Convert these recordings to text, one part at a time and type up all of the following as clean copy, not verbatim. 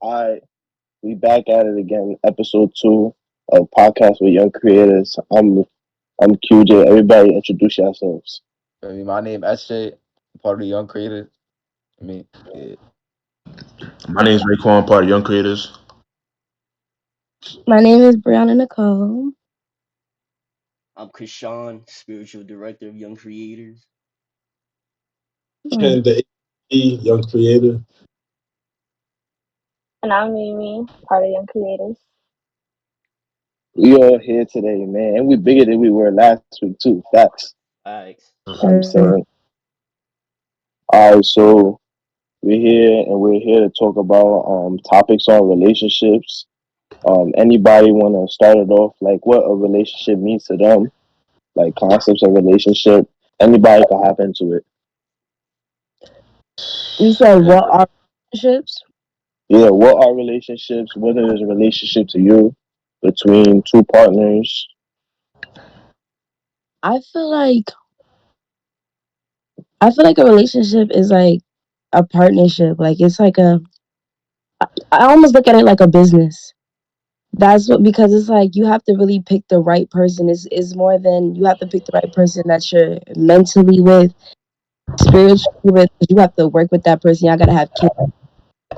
Alright, we back at it again. Episode 2 of Podcast with Young Creators. I'm QJ. Everybody introduce yourselves. My name SJ, part of the Young Creators. I mean, yeah. My name is Raekwon, part of Young Creators. My name is Brianna Nicole. I'm Krishan, Spiritual Director of Young Creators. Hmm. Ken, the Young Creator. And I'm Mimi, part of Young Creators. We all here today, man. And we bigger than we were last week, too. Facts. Alex. I'm saying. Alright, so we're here to talk about topics on relationships. Anybody wanna start it off, like what a relationship means to them, like concepts of relationship. Anybody can hop into it. You said what are relationships? Yeah, what are relationships? What is a relationship to you between two partners? I feel like a relationship is like a partnership. Like it's like I almost look at it like a business. That's what because it's like you have to really pick the right person. It's more than you have to pick the right person that you're mentally with, spiritually with. 'Cause you have to work with that person. Y'all gotta have kids,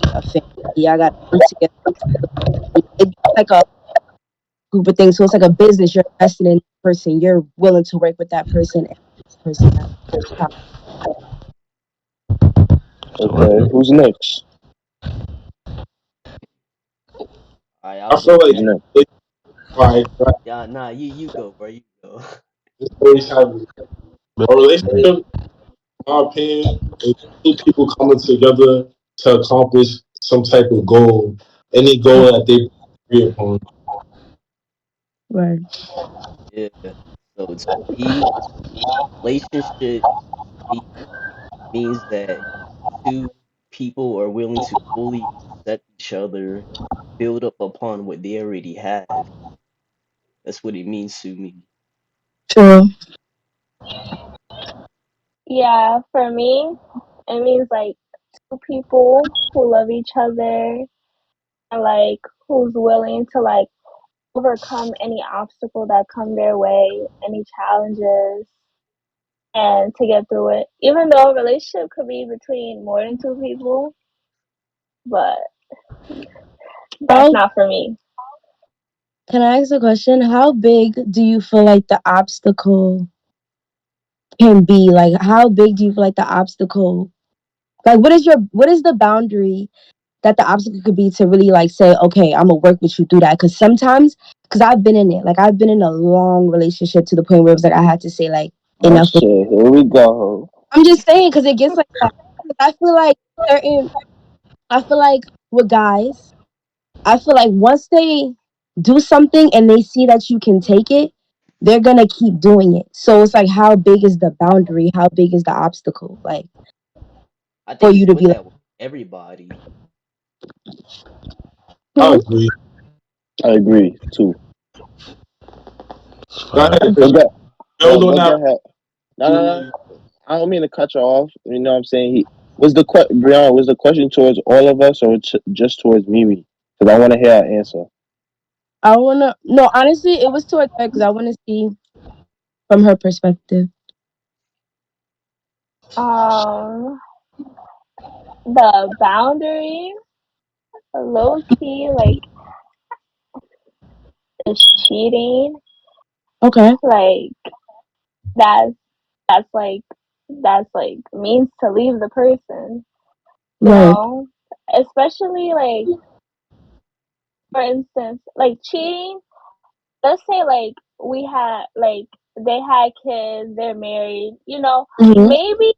a family. Y'all gotta live together. It's like a group of things. So it's like a business. You're investing in a person. You're willing to work with that person and this person. Okay, who's next? Alright, I I'll feel go like Who's next. next? right, Yeah, nah, you go, bro. You go. it's always have a relationship. In my opinion, is two people coming together to accomplish some type of goal, any goal that they agree upon. Right. Yeah. So to me, relationship to me means that two people are willing to fully accept each other, build up upon what they already have. That's what it means to me. True. Yeah, for me, it means like two people who love each other and like who's willing to like overcome any obstacle that come their way, any challenges, and to get through it. Even though a relationship could be between more than two people, but that's How not for me. can I ask a question? How big do you feel like the obstacle can be? Like how big do you feel like the obstacle like what is the boundary that the obstacle could be to really like say, okay, I'm gonna work with you through that? Cause sometimes I've been in it. Like I've been in a long relationship to the point where it was like I had to say like Oh enough. shit, here we go. I'm just saying because it gets like that. 'Cause certain I feel like with guys, I feel like once they do something and they see that you can take it, they're gonna keep doing it. So it's like, how big is the boundary? How big is the obstacle? Like I for think you it's to be with like, that with everybody. I hmm? agree. I agree too. Go ahead, But Chris. go, Build on no, go that. ahead. No, no, no. I don't mean to cut you off. You know what I'm saying? Brianna, was the question towards all of us or just towards Mimi? Because I want to hear our answer. I wanna no, honestly, it was towards her because I wanna see from her perspective. Um, the boundary, low key, like is cheating. Okay. Like that's that's like that's like means to leave the person, you Right. know? Especially like for instance, like cheating, let's say like we had like they had kids, they're married, you know, Hmm. maybe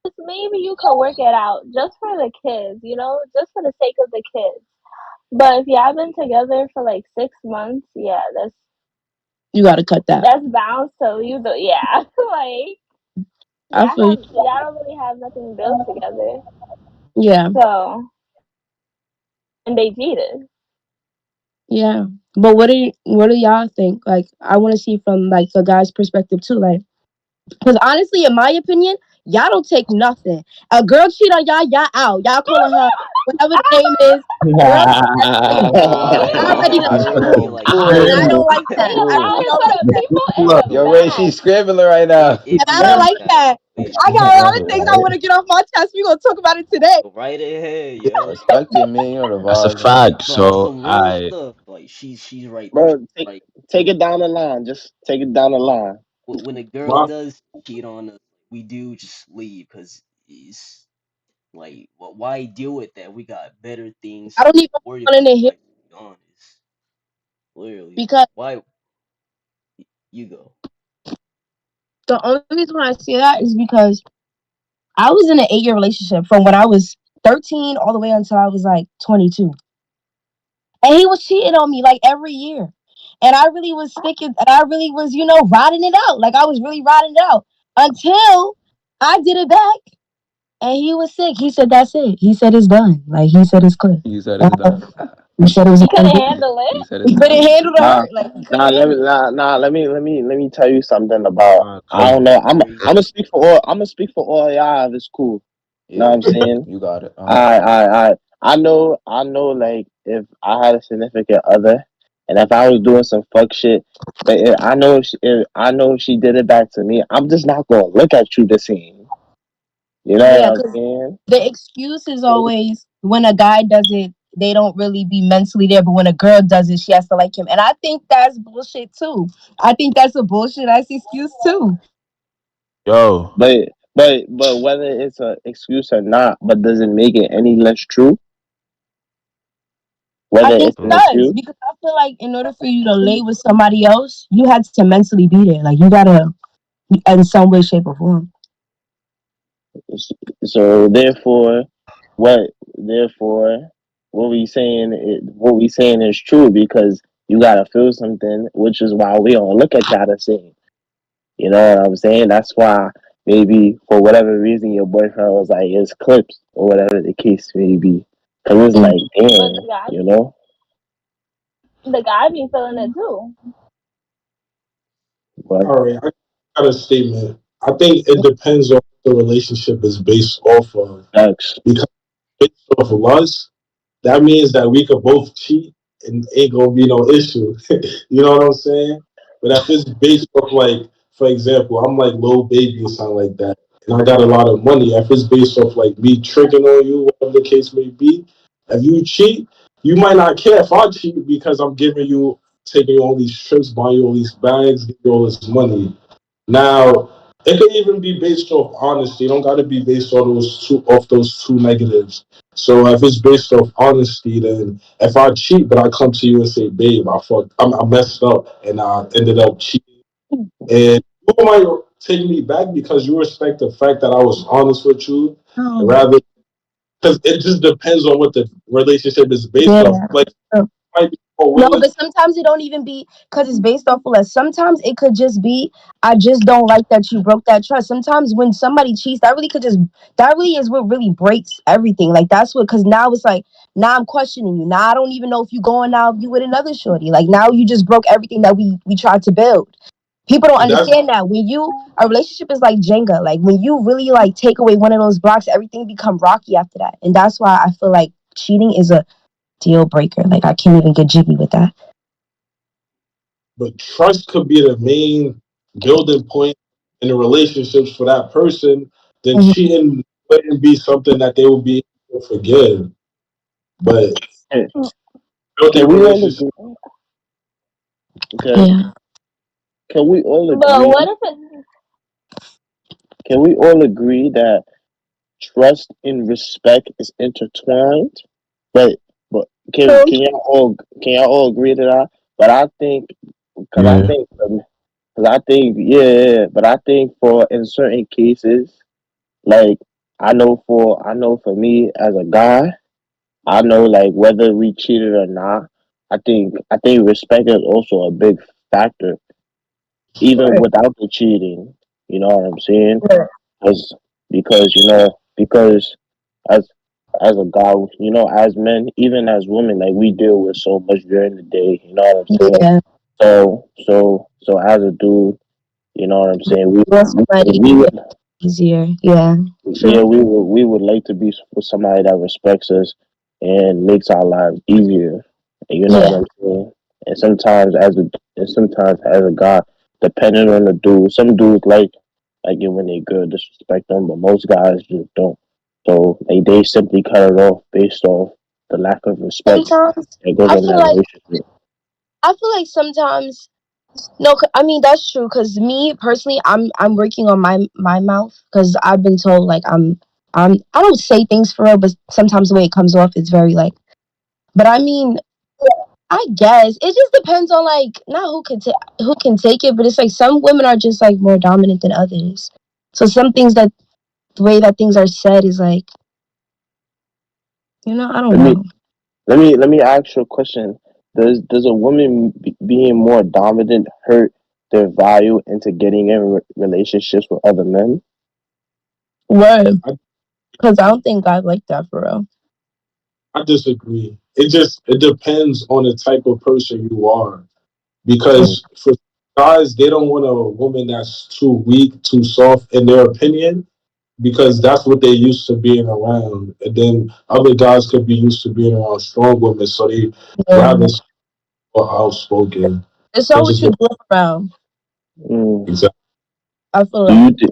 just maybe you could work it out just for the kids, you know, just for the sake of the kids. But if y'all been together for like 6 months, yeah, You gotta cut that. that's bound to leave the yeah. Like I feel you. y'all don't really have nothing built together. Yeah. So and they cheated. Yeah. But what do y'all think? Like I wanna see from like the guy's perspective too. Like because honestly, in my opinion, y'all don't take nothing. A girl cheat on y'all, y'all out. Y'all calling her. whatever the name is. Girl, that's it. I already know. That's Girl being like And that. I cool. don't like that. Being I Cool. really loud in don't front like of that. people is Look, a Yo, Ray, she's bad. scrambling right It now. it And I be don't like like that. that. It I got a lot of things I Right. want to get off my chest. We're gonna talk about it today. go right ahead, yo. Respect it, man. You know the that's a vibes, man. fact. No, on So some real I stuff. Like she's right though. She's Bro, right. take it down the line. Just take it down the line. When a girl my does cheat on us, we do just leave because it's like, well, why deal with that? We got better things I to don't even worry want about to in hear life. To be honest, literally, because why you go? the only reason why I say that is because I was in an 8 year relationship from when I was 13 all the way until I was like 22. And he was cheating on me like every year. And I really was sticking, and I really was, riding it out. Like I was really riding it out until I did it back. And he was sick. He said, "That's it." He said, "It's done." Like he said, "It's clear." You said it's done. He said it was He a couldn't good. handle He it. said it's He couldn't done. handle the Nah, hurt. Like he couldn't nah. handle it. Let me tell you something about. I cause don't know. I'm Very I'm gonna speak for all. I'm gonna speak for all y'all. If it's cool. You know what Yeah, I'm saying? you got it. I know. Like, if I had a significant other, and if I was doing some fuck shit, but I know if she did it back to me, I'm just not gonna look at you the same. You know what Yeah, I'm because saying? the excuse is always when a guy does it, they don't really be mentally there. But when a girl does it, she has to like him. And I think that's bullshit too. I think that's a bullshit ass excuse too. yo, But whether it's an excuse or not, but does it make it any less true? I Whether think it's it an mm, does excuse. because I feel like in order for you to lay with somebody else, you had to mentally be there. Like you gotta, in some way, shape, or form. So what therefore what we saying is true because you gotta feel something, which is why we don't look at y'all the same. You know what I'm saying? That's why maybe for whatever reason your boyfriend was like it's clips or whatever the case may be. Cause it's Mm. like But damn, you know? the guy be feeling it too. But all right, I got a statement. I think it depends on what the relationship is based off of. facts. Because based off of lust, that means that we could both cheat and ain't gonna be no issue. You know what I'm saying? But if it's based off like, for example, I'm like Lil Baby or something like that, and I got a lot of money. If it's based off like me tricking on you, whatever the case may be, if you cheat, you might not care if I cheat because I'm giving you, taking you all these trips, buying you all these bags, giving you all this money. Now, it could even be based off honesty. It don't got to be based on those two negatives. So if it's based off honesty, then if I cheat, but I come to you and say, "Babe, I messed up, and I ended up cheating," and you might take me back because you respect the fact that I was honest with you, Oh, rather because it just depends on what the relationship is based off. yeah. Like, might be more No, willing. but sometimes it don't even be because it's based off of less. Sometimes it could just be, I just don't like that you broke that trust. Sometimes when somebody cheats, that really is what really breaks everything. Like that's what, because now it's like, now I'm questioning you. Now I don't even know if you going out you with another shorty. Like now you just broke everything that we tried to build. People don't That's understand that when a relationship is like Jenga. Like when you really like take away one of those blocks, everything become rocky after that. And that's why I feel like cheating is a deal breaker. Like I can't even get jiggy with that. but trust could be the main building point in the relationships for that person. Then Mhm. cheating wouldn't be something that they would be able to forgive. But Can, can building we all relationships, agree? Okay, Yeah. can we all But agree? what if it? Can we all agree that trust and respect is intertwined? But but True. can y'all all agree to that? But I think because I yeah, think because I think but I think for in certain cases, like I know for me as a guy, I know like whether we cheated or not, I think respect is also a big factor, even Right. without the cheating. You know what I'm saying? Right. Because because as as a guy, as men, even as women, like we deal with so much during the day. You know what I'm saying? Yeah. So as a dude, you know what I'm saying? You want somebody We would easier. Yeah. yeah True. we would like to be with somebody that respects us. and makes our lives easier. And you know what Yeah. I'm saying? And sometimes as a guy, depending on the dude, some dudes like it when they good, disrespect them, but most guys just don't. So they simply cut it off based off the lack of respect Sometimes that goes I in feel that like relationship. sometimes no. I mean that's true. Cause me personally, I'm working on my mouth. Cause I've been told like I don't say things for real, but sometimes the way it comes off is very like. But I mean, I guess it just depends on like not who can take it, but it's like some women are just like more dominant than others. So some things that the way that things are said is like I don't Let me know. let me ask you a question. Does a woman being more dominant hurt their value into getting in relationships with other men? Word, I, because I don't think guys like that for real. I disagree. It depends on the type of person you are. Mm, Because for guys, they don't want a woman that's too weak, too soft in their opinion, because that's what they used to being around. And then other guys could be used to being around strong women, so they rather Yeah. outspoken. It's So all it what just you do around. mm. exactly. I feel Do like. you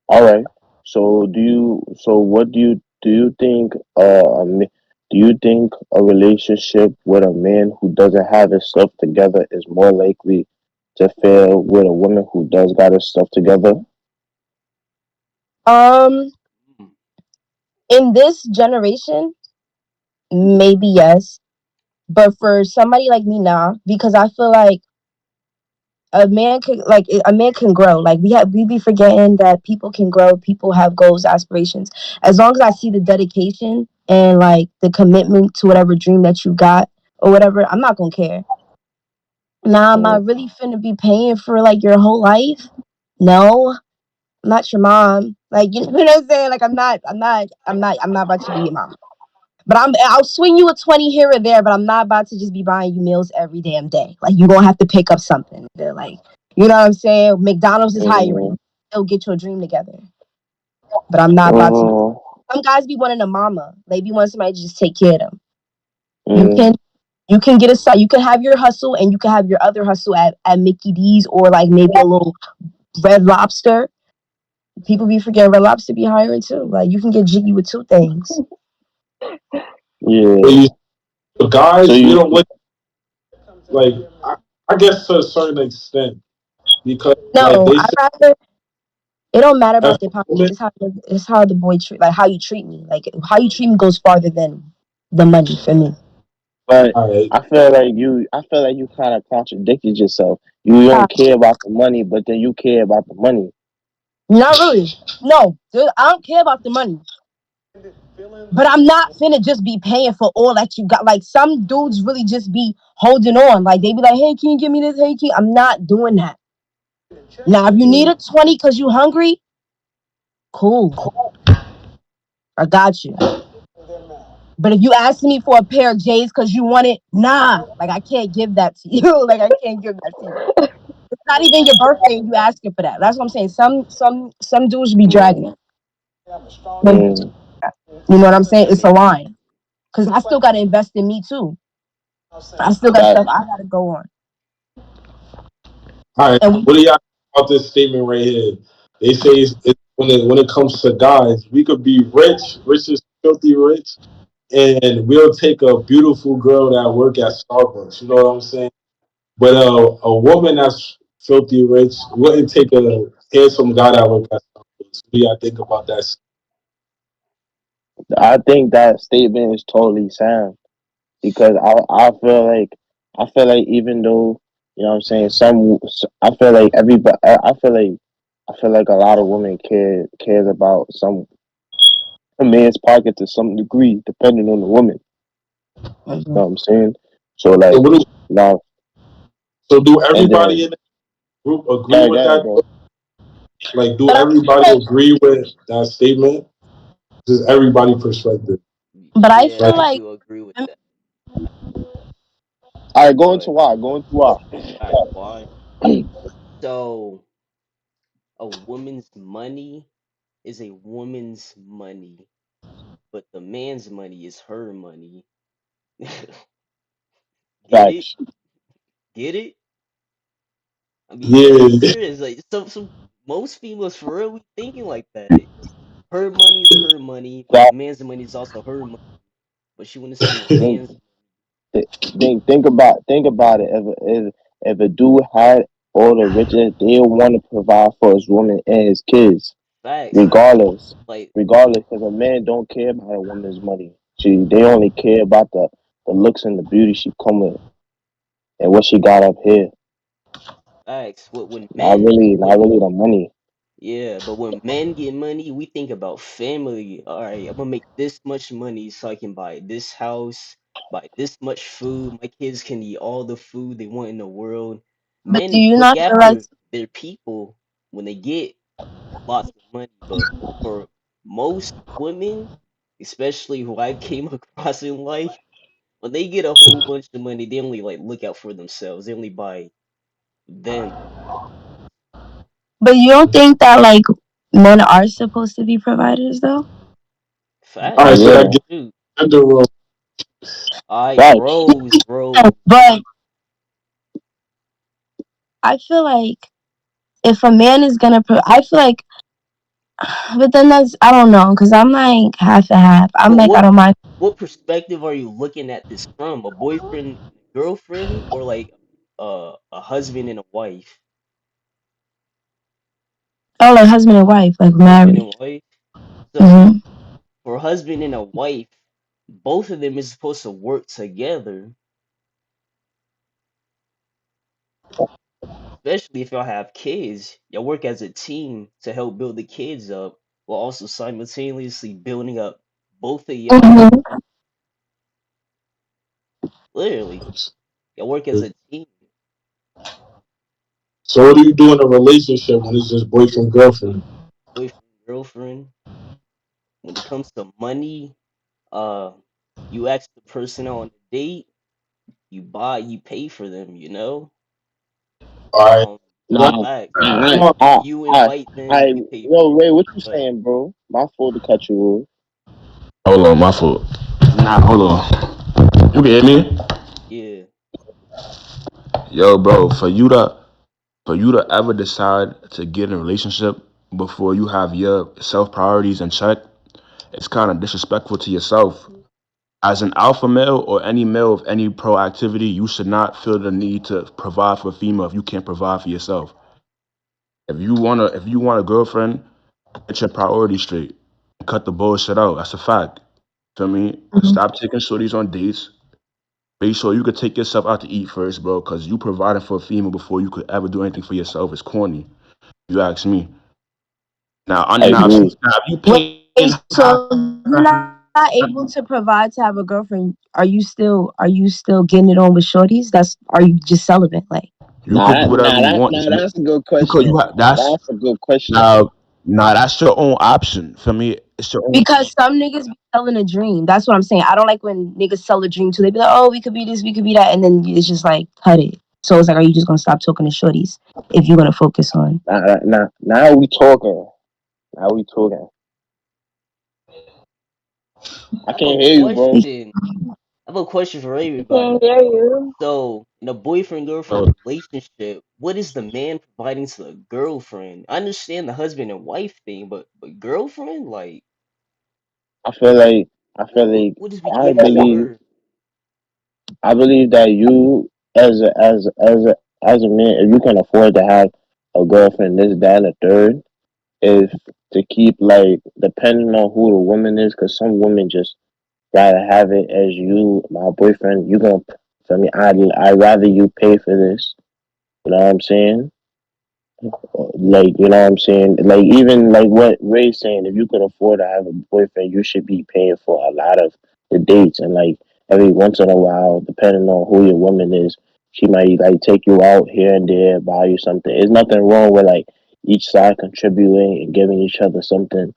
All right. So do you? So what do you think? Do you think a relationship with a man who doesn't have his stuff together is more likely to fail with a woman who does got his stuff together? Um, Mm, in this generation, maybe yes, but for somebody like me, nah, because I feel like a man can grow. Like we be forgetting that people can grow. People have goals, aspirations. As long as I see the dedication and like the commitment to whatever dream that you got or whatever, I'm not gonna care. Now, am I Mm, really finna be paying for like your whole life? No, I'm not your mom. Like you know what I'm saying? Like I'm not about to be your mom. But I'll swing you a 20 here or there, but I'm not about to just be buying you meals every damn day. Like you're gonna have to pick up something. They're like, you know what I'm saying? McDonald's is hiring. mm, They'll get your dream together. But I'm not about to. mm, Some guys be wanting a mama. They be wanting somebody to just take care of them. You mm. can get a side. You can have your hustle and you can have your other hustle at Mickey D's or like maybe a little Red Lobster. People be forgetting Red Lobster be hiring too. Like you can get jiggy with two things. But Yeah. you, for So guys, we you don't look like I guess to a certain extent because like No, they I say rather it don't matter that about their for pockets. women, It's how the boy treat like how you treat me. Like how you treat me goes farther than the money for me. but all right, I feel like you kind of contradicted yourself. You How? don't care about the money, but then you care about the money. Not really. No, dude, I don't care about the money. But I'm not finna just be paying for all that you got. Like some dudes really just be holding on. Like they be like, "Hey, can you give me this? Hey, can I'm not doing that. Now, if you need Mm, a 20 because you hungry, cool. I got you. But if you ask me for a pair of J's because you want it, nah. Like I can't give that to you. Like I can't give that to you. It's not even your birthday and you asking for that. That's what I'm saying. Some dudes be dragging mm, it. mm. You know what I'm saying? that It's a makes line. Cause I still gotta invest in me too. I still got That stuff I gotta go on. all right. And we What do y'all think about this statement right here? They say when it comes to guys, we could be rich is filthy rich, and we'll take a beautiful girl that work at Starbucks. You know what I'm saying? But a woman that's filthy rich wouldn't take a handsome guy that work at Starbucks. What do y'all think about that? I think that statement is totally sound because I feel like even though what I'm saying I feel like everybody I feel like a lot of women cares about some a man's pocket to some degree depending on the woman. You know what I'm saying? So So like what do now so do and everybody in then the group agree go with ahead, that? bro. Like, do but I feel everybody like agree with that statement? Just everybody perspective. but I yeah, Like, feel I like do agree with that. All right, go Go into ahead. why. Go into why. All right, why? So a woman's money is a woman's money. but the man's money is her money. Get it? Facts. Get it? I mean, dead Yeah. serious. Like some most females for real we thinking like that. Her money is her money, but the Facts. man's money is also her money. But she want to spend the Think, man's. think about it. If a dude had all the riches, they'll want to provide for his woman and his kids, Facts. regardless. Like Regardless, because a man don't care about a woman's money. They only care about the looks and the beauty she come with and what she got up here. facts. What when Not men really, not when really the money. yeah, but when men get money, we think about family. All right, I'm gonna make this much money so I can buy this house, buy this much food. My kids can eat all the food they want in the world. But do Men you look not after realize? their people when they get lots of money, but for most women, especially who I came across in life, when they get a whole bunch of money, they only like look out for themselves. They only buy them. But you don't think that like men are supposed to be providers though? All right, Facts. so that Yeah, gives Shoot. gender role. I facts. Rose. But I feel like if a man is gonna, I feel like, but then that's I don't know because I'm like half and half. I'm But like I don't mind. what perspective are you looking at this from? A boyfriend and a girlfriend, or like a husband and a wife? Oh, like husband and wife, like Husband married. and wife. So Hmm. for a husband and a wife, both of them is supposed to work together, especially if y'all have kids. Y'all work as a team to help build the kids up while also simultaneously building up both of y'all. Hmm. Literally, y'all work as a team. So what do you do in a relationship when it's just boyfriend girlfriend? Boyfriend, girlfriend. When it comes to money, uh, you ask the person on a date, you pay for them, you know? All right. Um, Nah, like I, Come I, you I, invite them, I, you pay yo, for Ray, it. what you But saying, bro? My fault to cut you off. Hold on, my fault. Nah, hold on. You can hear me? yeah, Yo, bro, for you to ever decide to get in a relationship before you have your self priorities in check, it's kind of disrespectful to yourself. As an alpha male or any male of any proactivity, you should not feel the need to provide for a female if you can't provide for yourself. If you want a girlfriend, get your priorities straight. Cut the bullshit out. That's a fact. Feel me? Stop taking shorties on dates. Make sure you could take yourself out to eat first, bro, because you providing for a female before you could ever do anything for yourself is corny. You ask me. Now, I agree. if you paying Wait, half, so you're not able to provide to have a girlfriend? Are you still getting it on with shorties? Are you just celibate? Like, you could do whatever you want. That's a good Because question. that's That's a good question. now, that's your own option. For me, it's your own. because some niggas be selling a dream. That's what I'm saying. I don't like when niggas sell a dream too. They be like, oh, we could be this, we could be that, and then it's just like cut it. So it's like, are you just gonna stop talking to shorties if you're gonna focus on? Now we talking. Now we talking. I I have a can't hear you, bro. question. I have a question for Can't everybody. hear you. So, in a boyfriend girlfriend Oh, relationship, what is the man providing to the girlfriend? I understand the husband and wife thing, but girlfriend, like, I feel like I feel like what is we I giving to believe her? I believe that you as a man, if you can afford to have a girlfriend, this, that, and the third, is to keep like depending on who the woman is, because some women just rather have it as you, my boyfriend. You gonna tell me I'd rather you pay for this. You know what I'm saying? Like, you know what I'm saying? Like, even like what Ray's saying, if you could afford to have a boyfriend, you should be paying for a lot of the dates. And like every once in a while, depending on who your woman is, she might like take you out here and there, buy you something. There's nothing wrong with like each side contributing and giving each other something.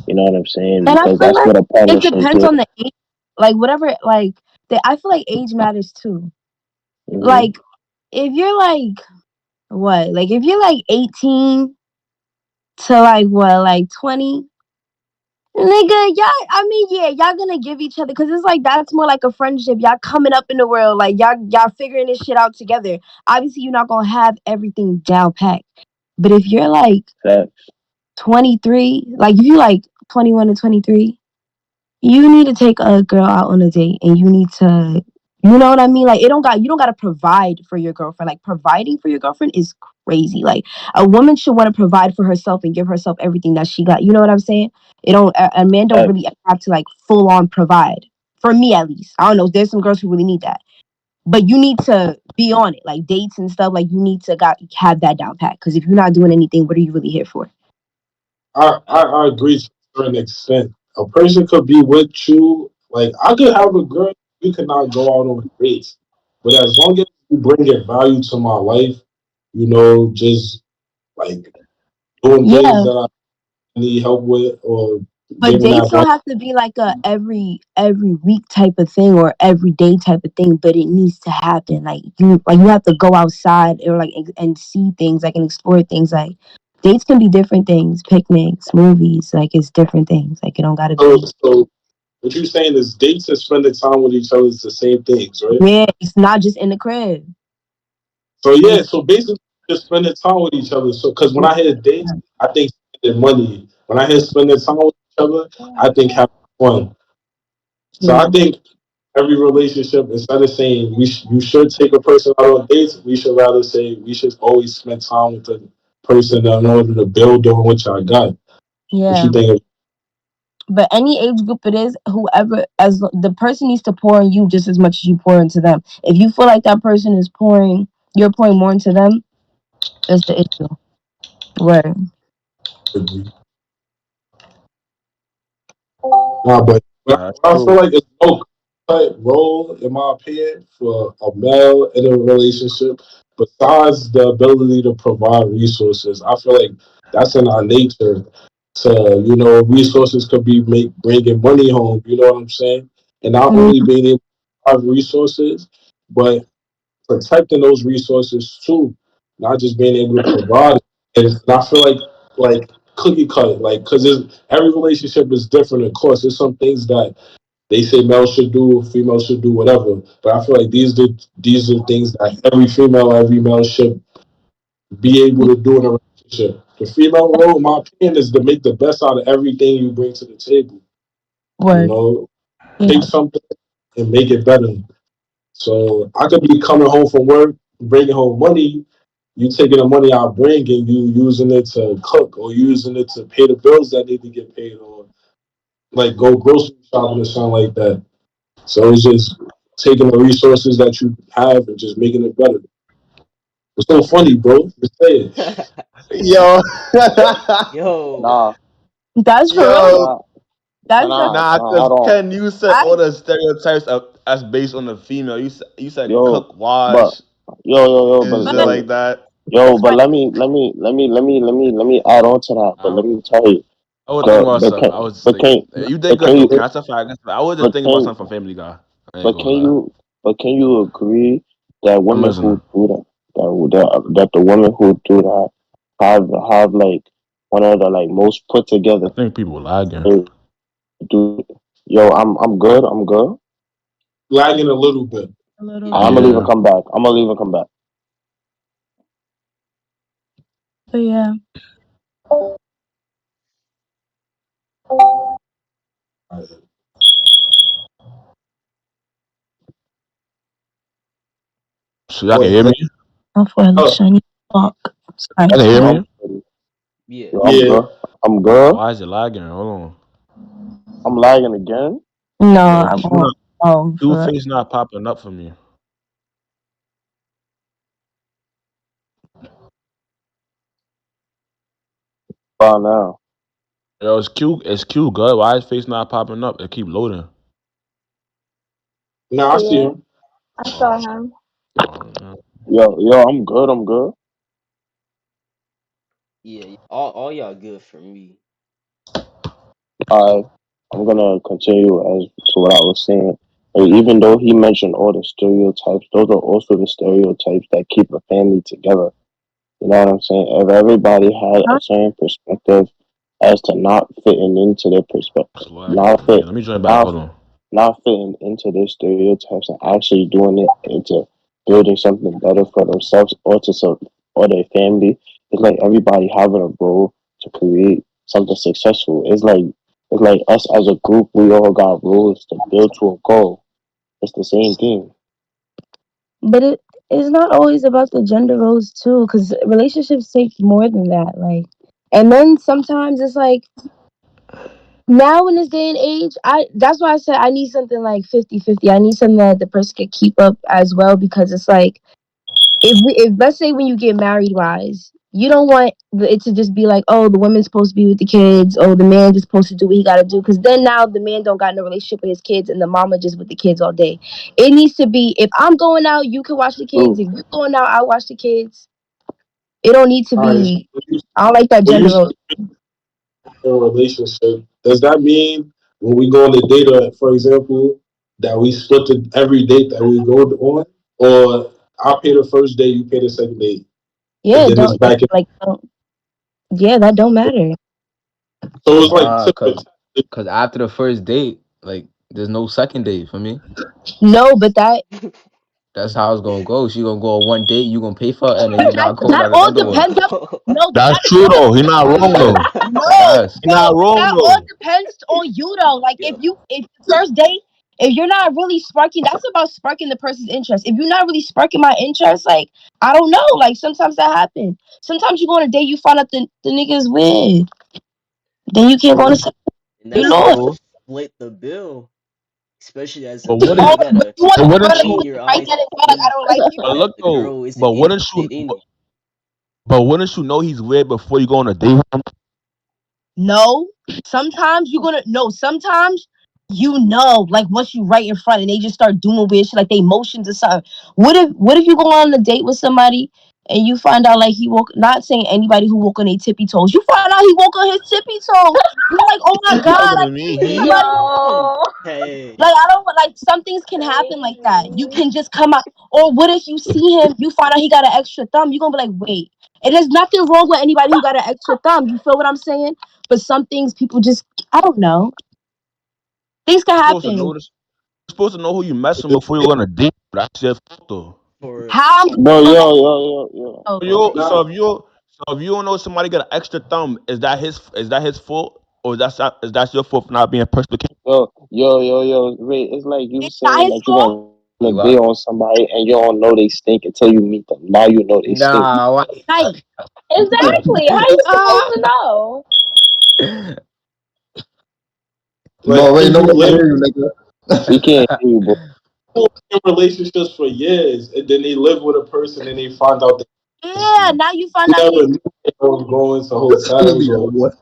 You know what I'm saying? And I Because feel that's like what a it partner should depends do. on the age, like whatever, like I feel like age matters too. Hmm. Like if you're like what, like if you're like 18 to like what, like 20, Nigga, y'all, I mean, yeah, y'all gonna give each other because it's like that's more like a friendship. Y'all coming up in the world, like y'all figuring this shit out together. Obviously, you're not gonna have everything down packed. But if you're like That 23, like if you like 21 to 23, you need to take a girl out on a date and you need to, you know what I mean? Like you don't got to provide for your girlfriend. Like providing for your girlfriend is crazy. Like a woman should want to provide for herself and give herself everything that she got. You know what I'm saying? It don't a man don't that really have to like full on provide. For me at least. I don't know, there's some girls who really need that. But you need to be on it. Like dates and stuff, like you need to got have that down pat cuz if you're not doing anything, what are you really here for? I agree to a certain extent. A person could be with you. Like I could have a girl. We could not go out on dates, but as long as you bring in value to my life, just like doing things Yeah, that I need help with or but giving dates that don't money. have to be like a every week type of thing or every day type of thing, but it needs to happen. Like you have to go outside or like and see things, like and explore things. Like dates can be different things, picnics, movies, like it's different things. Like it don't gotta So, be. so what you're saying is dates and spending time with each other is the same things, right? Yeah, it's not just in the crib. So Like yeah, so basically just spending time with each other. So because when I hear dates, I think spending money. When I hear spending time with each other, I think having fun. So I yeah, think every relationship, instead of saying you should take a person out on dates, we should rather say we should always spend time with the person in order to build on what y'all got. What yeah. you think? But any age group it is, whoever, as the person needs to pour in you just as much as you pour into them. If you feel like that person is pouring, you're pouring more into them. That's the issue. Where Of Nah, but That's I feel true. like it's no cut role, in my opinion, for a male in a relationship. Besides the ability to provide resources, I feel like that's in our nature. Resources could be bringing money home. You know what I'm saying? And not only mm, being able to have resources, but protecting those resources too. Not just being able to provide. And I feel like cookie cut, like because every relationship is different. Of course, there's some things that they say male should do, female should do, whatever. But I feel like these are things that every female, every male should be able to do in a relationship. The female role, in my opinion, is to make the best out of everything you bring to the table. You word, know, take yeah, something and make it better. So I could be coming home from work, bringing home money. You taking the money I bring and you using it to cook or using it to pay the bills that need to get paid or like go grocery shopping or something like that. So it's just taking the resources that you have and just making it better. It's so funny, bro. Just say it. Yo, Yo, nah that's for real. yo, nah That's the nah nah, nah. cause Hold on. Ken, you said I all the stereotypes of as based on the female. You said Yo, cook, but wash, but and let shit but me like that. yo, that's but right. let me add on to that. But I, let me tell you, I was thinking the about the something. can I was but like, can you did but good can though. you Can I testify against that? I was just but thinking about can something from Family Guy. I ain't but gonna lie. can you agree that I'm women who listening. do that the women who do that have like one of the like most put together I think people lagging. ways to do it. Yo, I'm good. I'm good. Lagging a little bit. A little I'm bit, gonna leave and Yeah. come back. I'm gonna leave and come back. but yeah. So y'all can But hear me? My forehead looks oh, shiny. Fuck. Sorry. Y'all can hear Yo, me? yeah. I'm yeah. good. I'm good. Why is it lagging? Hold on. I'm lagging again. No, Yo, I'm going. Oh, Q for face not popping up for me. By now. Yo, it's Q good. Why is face not popping up? It keep loading. Now I see Yeah, him. I saw Oh, him. man. Yo, I'm good. I'm good. Yeah, all y'all good for me. I I'm gonna continue as to what I was saying. Like, even though he mentioned all the stereotypes, those are also the stereotypes that keep a family together. You know what I'm saying? If everybody had a real. certain perspective, as to not fitting into their perspective, Swag. not Yeah, fit, let me join back. not Hold on. not fitting into their stereotypes and actually doing it into building something better for themselves or to some or their family. It's like everybody having a role to create something successful. It's like us as a group, we all got roles to build to a goal. It's the same thing. But it's not always about the gender roles too, because relationships take more than that. Like, and then sometimes it's like now in this day and age, I that's why I said I need something like 50-50. I need something that the person could keep up as well, because it's like if let's say when you get married wise, you don't want it to just be like, oh, the woman's supposed to be with the kids, oh, the man just supposed to do what he got to do, because then now the man don't got no relationship with his kids and the mama just with the kids all day. It needs to be, if I'm going out, you can watch the kids. True. If you're going out, I watch the kids. It don't need to All right. So be. I don't like that when you gender say role. a relationship, does that mean when we go on a date, or for example, that we split every date that we go on, or I pay the first day, you pay the second date, and Yeah, then it's don't back in? like. Don't, yeah, that don't matter. So it's like Nah, tip for tat. cause after the first date, like there's no second date for me. No, but that That's how it's gonna go. She gonna go on one date, you gonna pay for it, and then you that not going that on all another one. depends on. No, but That's that true all though. He not wrong Yeah, though. dead no, ass. He not no, but wrong that all though. depends on you though. Like Yo. if the first date, if you're not really sparking, that's about sparking the person's interest. If you're not really sparking my interest, like I don't know. Like sometimes that happens. Sometimes you go on a date, you find out the nigga is weird. Then you can't go on a second. And You that's know when it. you So, split the bill. Especially as a But man, Oh, wouldn't you but gotta you want but to wouldn't run up train you on your me right eyes then to and there like I see don't like you? but look that the though, girl isn't interested in you. but wouldn't you know he's weird before you go on a date with him? No. Sometimes you're gonna no. Sometimes you know, like once you right in front and they just start doing weird shit, like they motions or something. What if you go on a date with somebody and you find out like he woke? Not saying anybody who woke on their tippy toes. You find out he woke on his tippy toes. You're like, oh my god, That I wasn't can't me. with He somebody. Yo, Like Hey. I don't like some things can happen like that. You crazy. can just come out. Or what if you see him, you find out he got an extra thumb? You're gonna be like, wait. And there's nothing wrong with anybody who got an extra thumb. You feel what I'm saying? But some things people just I don't know. Things can supposed to know happen. this. You're supposed to know who you messing before you go on a date. That's your fault though. For How I'm Bro, gonna yo. know? for So if you don't know somebody got an extra thumb, is that his fault or is that your fault for not being perspicacious? Wait, it's like you It's not saying his that you're fault. gonna date you on are. somebody and you don't know they stink until you meet them. Now you know they stink. Nah, why? Right. Exactly. How you supposed to know? Like No, wait, you nobody live hear you, nigga. We can't hear you, bro. in relationships for years, and then they live with a person, and they find out that Yeah. Now you find you out never he's knew they were going to This nigga hotels be or on what?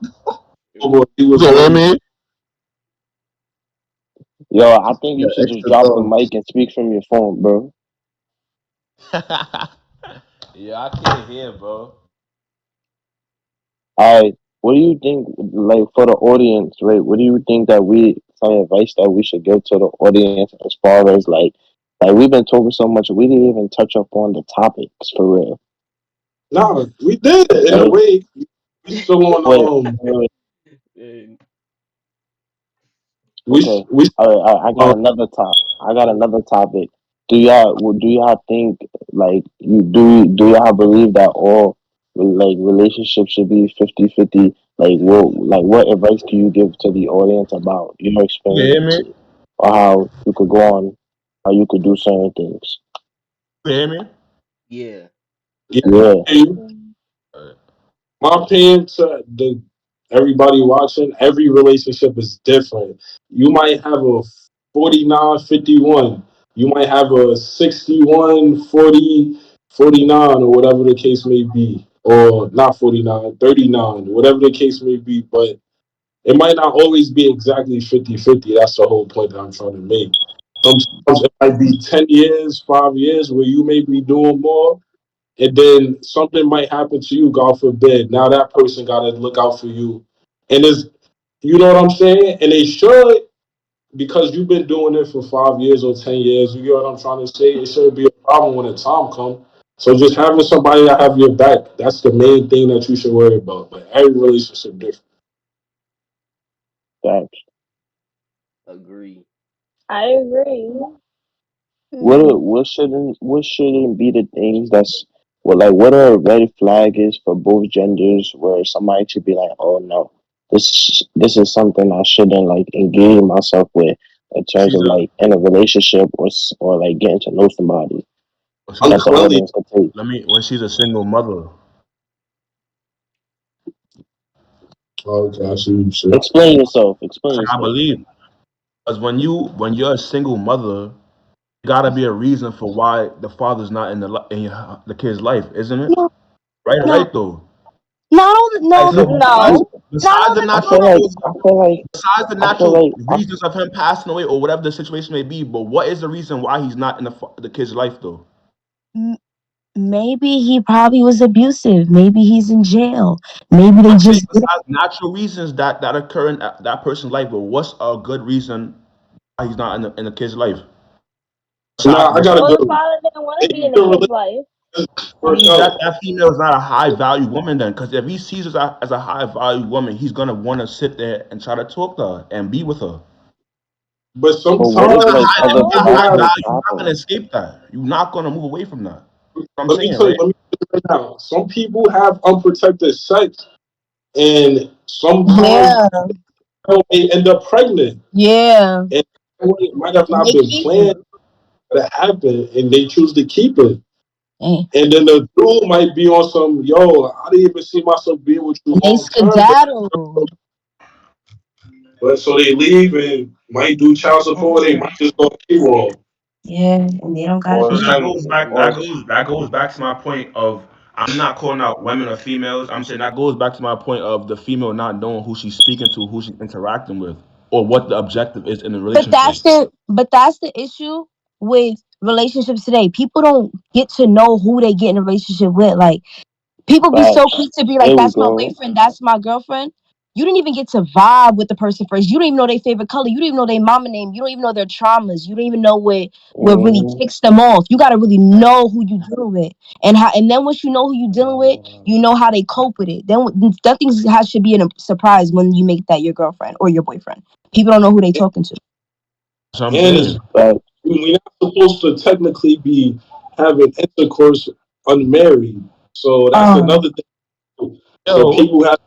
he was So I really. mean, Yo, I think Yeah, you should just extra drop the thumb. mic and speak from your phone, bro. yeah, I can't hear, bro. Alright, what do you think, like, for the audience, right? What do you think that some advice that we should give to the audience as far as, like we've been talking so much, we didn't even touch up on the topics for real, Nah, we did it in a right? way. We still Wait, on wait, and okay. we All right, I got um, another top. I got another topic. Do y'all think like do y'all believe that all like relationships should be 50-50? What advice do you give to the audience about your You can hear me? experiences or how you could go on, how you could do certain things? You can hear me? yeah. yeah. Yeah, Alright. My opinion to the everybody watching, every relationship is different. You might have a 49-51. You might have a 61-40-49, or whatever the case may be. Or not 49-39, whatever the case may be. But it might not always be exactly 50-50. That's the whole point that I'm trying to make. Sometimes it might be 10 years, 5 years where you may be doing more, and then something might happen to you, God forbid. Now that person got to look out for you, and is you know what I'm saying? And they should, because you've been doing it for 5 years or 10 years. You get what I'm trying to say? It shouldn't be a problem when the time comes. So just having somebody that have your back, that's the main thing that you should worry about. But every relationship different. Facts. Agree. I agree. What shouldn't be the things that's well, like what a red flag is for both genders where somebody should be like, oh no, this is something I shouldn't like engage myself with in terms She's of a like in a relationship or like getting to know somebody she's that a the Uncleanly. audience can take. let me when she's a single mother. Oh, okay, I see what you said. Explain yourself. Explain And I yourself. believe because when you're a single mother, gotta be a reason for why the father's not in the kid's life, isn't it? No, Right, no, right though. not Like no, so, besides No. not besides all the the I natural feel like time. cause, I feel like besides the I feel natural like I, reasons of him passing away or whatever the situation may be, but what is the reason why he's not in the kid's life though? M- Maybe he probably was abusive. Maybe he's in jail. Maybe they I'm saying just did it. besides natural reasons that occur in that person's life, but what's a good reason why he's not in the kid's life? Besides, Nah, I got a besides What good if one. father didn't want to be Maybe in the your kid's relationship life? doesn't that work means out. that female is not a high value woman then, because if he sees her as a high value woman, he's gonna want to sit there and try to talk to her and be with her. But but what if like sometimes other If you're No. people high have. factors value, you're not gonna happen? escape that. You're not gonna move away from that. I'm Let me saying, tell you. right? Let me tell you right now. Some people have unprotected sex, and sometimes Yeah, they end up pregnant, yeah. and it might have And not they been keep planned it. to happen, and they choose to keep it. And And then the dude might be on some, yo, I didn't even see myself being with you they long term, skedaddle. but so they leave and might do child support. They might just go payroll, Yeah, and they don't gotta Or But pay. that some goes back. or That goes back to my point of I'm not calling out women or females. I'm saying that goes back to my point of the female not knowing who she's speaking to, who she's interacting with, or what the objective is in the relationship. But that's the issue with relationships today. People don't get to know who they get in a relationship with. Like people be so facts. quick to be like, There we "That's my go. boyfriend. That's my girlfriend." You didn't even get to vibe with the person first. You don't even know their favorite color. You don't even know their mama name. You don't even know their traumas. You don't even know what really Hmm. ticks them off. You got to really know who you dealing with, and how. And then once you know who you dealing with, you know how they cope with it. Then nothing should be a surprise when you make that your girlfriend or your boyfriend. People don't know who they talking to. That's what I'm and it's saying. Facts. we're not supposed to technically be having intercourse unmarried. So that's Um, another thing. So Yo, people have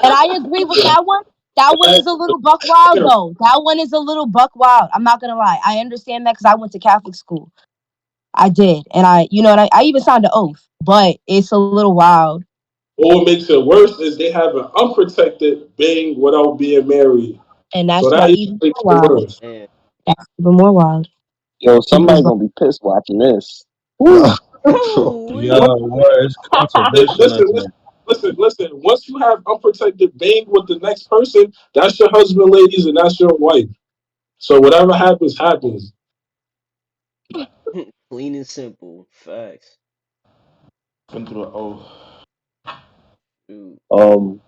and I agree with that one. That one is a little buck wild though. That one is a little buck wild. I'm not gonna lie. I understand that because I went to Catholic school. I did, and I even signed an oath. But it's a little wild, or what makes it worse is they have an unprotected bang without being married. and So that's that even even makes more it wild. worse. Man. That's even more wild. Yo, People's somebody like, gonna be pissed watching this. yo, ooh, yo, Ooh-wee. what is controversial Listen, in listen, here? listen. Once you have unprotected bang with the next person, that's your husband, ladies, and that's your wife. So whatever happens, happens. Clean and simple. Facts. Been through oh, Ooh. Um.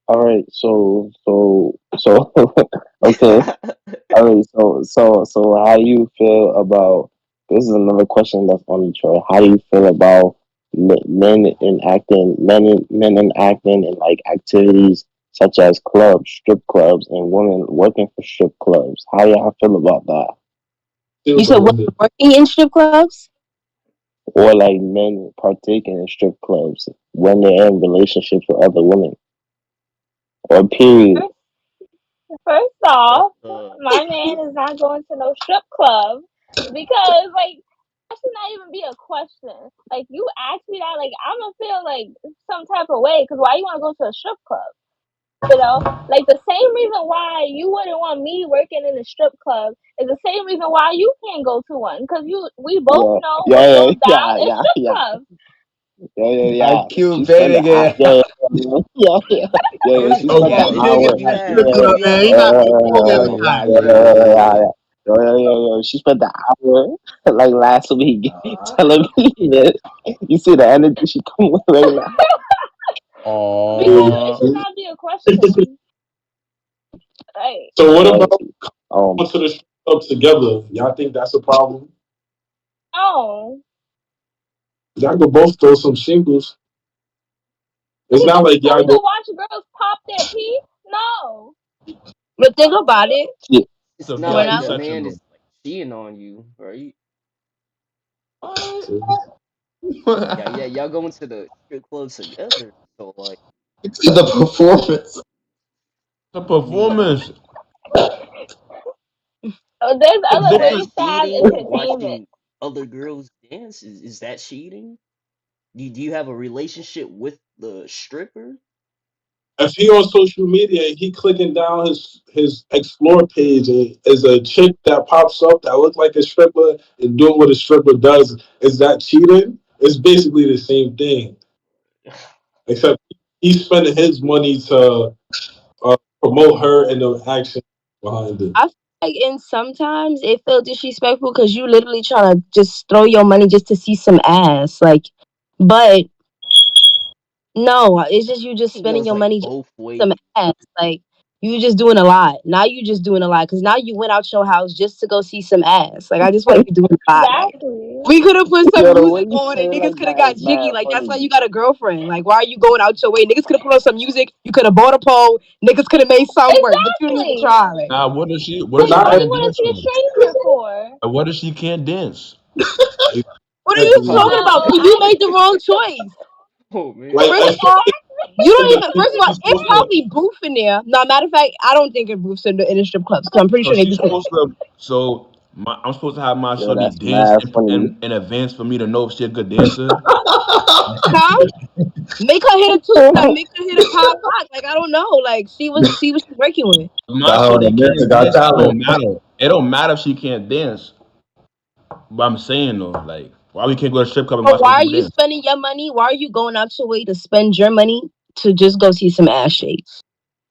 All right. So. Okay. All right. So, how do you feel about? This is another question that's on the tray. How do you feel about men enacting in like activities such as clubs, strip clubs, and women working for strip clubs? How y'all feel about that? See you what the said women women. working in strip clubs, Or like men partaking in strip clubs when they're in relationships with other women? Or period. First, first off, Uh, my man is not going to no strip club because, like, that should not even be a question. Like, you ask me that, like, I'm gonna feel like some type of way because why you want to go to a strip club? You know, like the same reason why you wouldn't want me working in a strip club is the same reason why you can't go to one because we both Yeah, know what yeah, goes down yeah, in yeah, strip yeah, clubs. yeah, yeah, I yeah. She cute spent the baiting hour. it. Yeah, yeah, yeah, yeah, yeah. She oh, spent the yeah, That if nigga hour. if you at Yeah, have strip yeah, club, if you man. have He not multiple before yeah, every females time, yeah, working man. for yeah, you, yeah. Yo, yo, yo, yo. She spent the hour like last week telling me this. You see the energy she come with right now. Because it Aww. should not be a question. Like, So what Right. about Um. going to the strip club together? Y'all think that's a problem? no, Y'all could both throw some shingles. It's we not could like can y'all we go. go watch girls pop their pee? No, But think about it. Yeah, It's a It's not When like VIP I the section man though. is like cheating on you, right? What? Yeah, yeah, y'all going to the strip club together. So like, To the performance. The I mean, performance. Oh, there's The is other that ways difference. to have cheating? entertainment. Watching other girls dance is that cheating? Do you have a relationship with the stripper? If he on social media and he clicking down his explore page and is a chick that pops up that looks like a stripper and doing what a stripper does, is that cheating? It's basically the same thing, except he's spending his money to promote her and the action behind it. I feel like in sometimes it felt disrespectful because you literally trying to just throw your money just to see some ass. Like, but no, it's just you I just think it spending goes your like money just both to see some ways. ass. Like you just doing a lot. Now you just doing a lot because now you went out your house just to go see some ass. Like I just feel like you're doing a lot. Like Exactly. we could have put some yo, the way music you on say and it niggas like could have that got is jiggy. mad Like that's why funny. you got a girlfriend. Like why are you going out your way? Niggas could have put on some music. You could have bought a pole. Niggas could have made some work, but you didn't even Exactly. try. Like Nah, what if she? What So if she what do Not you can't want to dance see a though? stranger for? What if she can't dance? what are you exactly talking about? Well, So you made the wrong choice. Oh man. like First of if all, you don't the even. First people of all, she's it's supposed to probably booth in there. No, matter of fact, I don't think it booths in the strip clubs because I'm pretty So sure they she's do say, supposed to. So I'm supposed to have my Yo, shorty that's dance mad funny. in advance for me to know if she's a good dancer. "Huh? Make her hit a two step. Make her hit a pop lock. Like I don't know. Like see what she's working with. If my got her on shorty the America can't Got dance, it don't Talent. matter. It don't matter if she can't dance. But I'm saying though, like, why we can't go to strip club and But watch why other are people you dance? spending your money? Why are you going out your way to spend your money to just go see some ass shakes?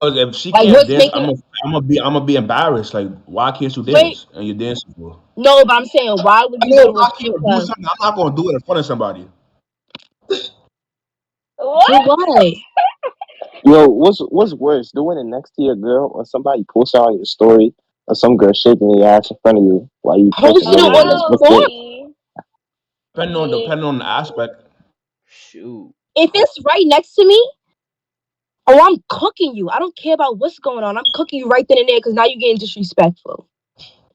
Because if she Like can't what's dance, making? I'm gonna be embarrassed. Like, why can't you Wait, dance? And you're dancing for. no, but I'm saying why would I you know go if to a I strip can't do club? something, I'm not gonna do it in front of somebody. For what? what? Yo, what's worse, doing it next to your girl or somebody posting on your story or some girl shaking your ass in front of you while you pressing Posting it money on on the them? Oh, What's worse? story. see, see, Depending on the aspect. Shoot. If it's right next to me, oh, I'm cooking you. I don't care about what's going on. I'm cooking you right then and there because now you're getting disrespectful.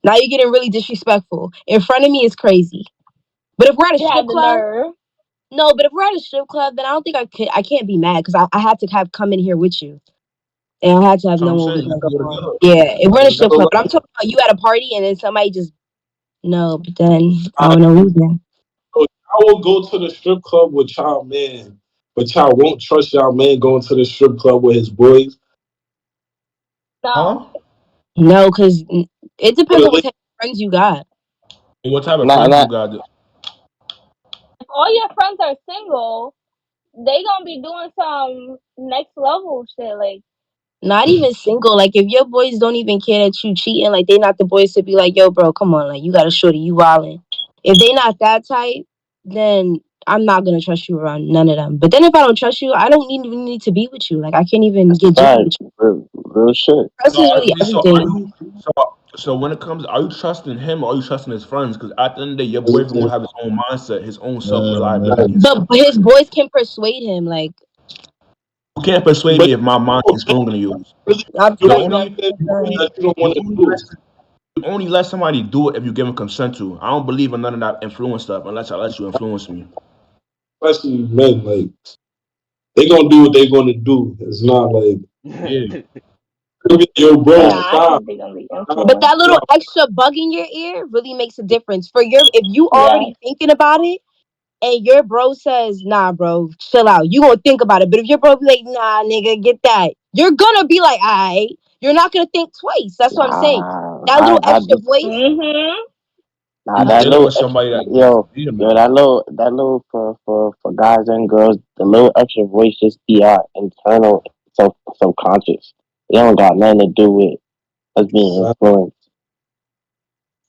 Now you're getting really disrespectful. In front of me is crazy. But if we're at a you have strip the club, nerve. no, but if we're at a strip club, then I don't think I could. I can't be mad because I had to have come in here with you, and I had to have So I'm known what saying was you going have to to go go on. together. Yeah, if You we're have in to a go strip together. So club, like, but I'm talking about you at a party and then somebody just no. But then I I, don't know reason. so I will go to the strip club with y'all man, but y'all won't trust y'all man going to the strip club with his boys. No. Huh? No, because it For depends the on what type of friends you got. What type of Not friends you not got? If all your friends are single, they gonna be doing some next level shit. Like, Not even single. Like if your boys don't even care that you cheating, like they not the boys to be like, yo, bro, come on, like you got a shorty, you wildin'. If they not that type, then I'm not gonna trust you around none of them. But then if I don't trust you, I don't need to be with you. Like I can't even that's a get jiggy fact. with you. Real shit. Trust is really So are everything. you so when it comes, are you trusting him or are you trusting his friends? Because at the end of the day, your boyfriend gonna have his own mindset, his own self reliability and But stuff. his boys can persuade him. Like You can't persuade but me if my mind is stronger than yours. really I've do You tried something that only many you times. only that you don't you want to only do. you only let somebody do it if you give them consent to. I don't believe in none of that influence stuff unless I let you influence me. Especially men, like they gonna do what they gonna do. It's not like Yeah. yo, bro, Fact. nah, I stop. think they're gonna be Stop. But influenced. that little extra bug in your ear really makes a difference. For your if you Yes. already thinking about it and your bro says, nah, bro, chill out. You gonna think about it. But if your bro be like, nah, nigga, get that, you're gonna be like, alright. You're not gonna think twice. That's what I'm saying. Nah, That little I extra be voice. Mhm. nah I'm that dealing little with somebody that beat him yo though. that little for guys and girls, the little extra voice just be our internal subconscious. It don't got nothing to do with us being Exactly. influenced.